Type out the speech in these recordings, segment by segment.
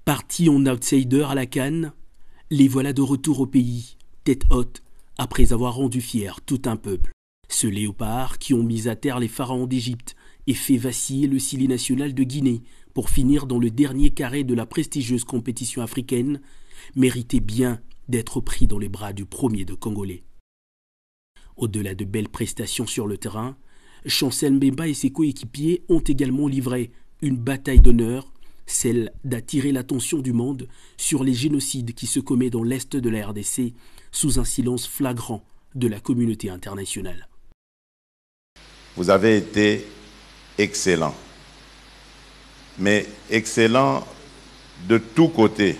Partis en outsider à la CAN, les voilà de retour au pays, tête haute, après avoir rendu fier tout un peuple. Ce léopard qui ont mis à terre les pharaons d'Égypte et fait vaciller le Sili national de Guinée pour finir dans le dernier carré de la prestigieuse compétition africaine, méritait bien d'être pris dans les bras du premier de Congolais. Au-delà de belles prestations sur le terrain, Chancel Mbemba et ses coéquipiers ont également livré une bataille d'honneur, celle d'attirer l'attention du monde sur les génocides qui se commettent dans l'est de la RDC sous un silence flagrant de la communauté internationale. Vous avez été excellent, mais excellent de tous côtés,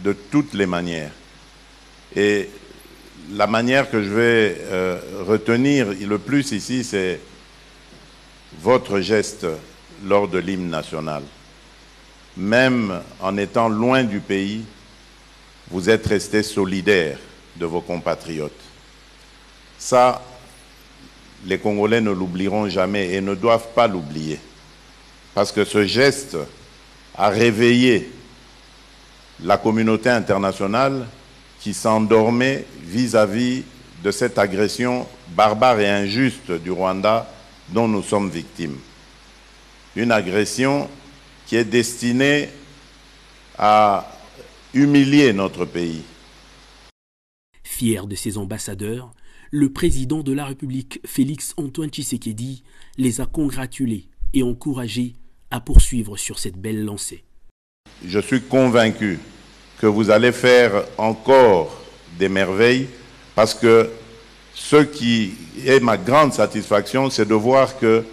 de toutes les manières. Et la manière que je vais retenir le plus ici, c'est votre geste lors de l'hymne national. Même en étant loin du pays, vous êtes resté solidaire de vos compatriotes. Ça, les Congolais ne l'oublieront jamais et ne doivent pas l'oublier. Parce que ce geste a réveillé la communauté internationale qui s'endormait vis-à-vis de cette agression barbare et injuste du Rwanda dont nous sommes victimes. Une agression qui est destinée à humilier notre pays. Fier de ses ambassadeurs, le président de la République, Félix-Antoine Tshisekedi, les a congratulés et encouragés à poursuivre sur cette belle lancée. Je suis convaincu que vous allez faire encore des merveilles parce que ce qui est ma grande satisfaction, c'est de voir que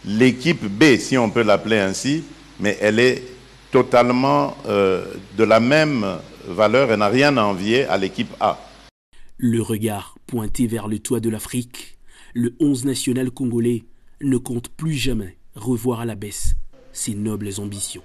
l'équipe B, si on peut l'appeler ainsi, mais elle est totalement de la même valeur et n'a rien à envier à l'équipe A. Le regard pointé vers le toit de l'Afrique, le 11 national congolais ne compte plus jamais revoir à la baisse ses nobles ambitions.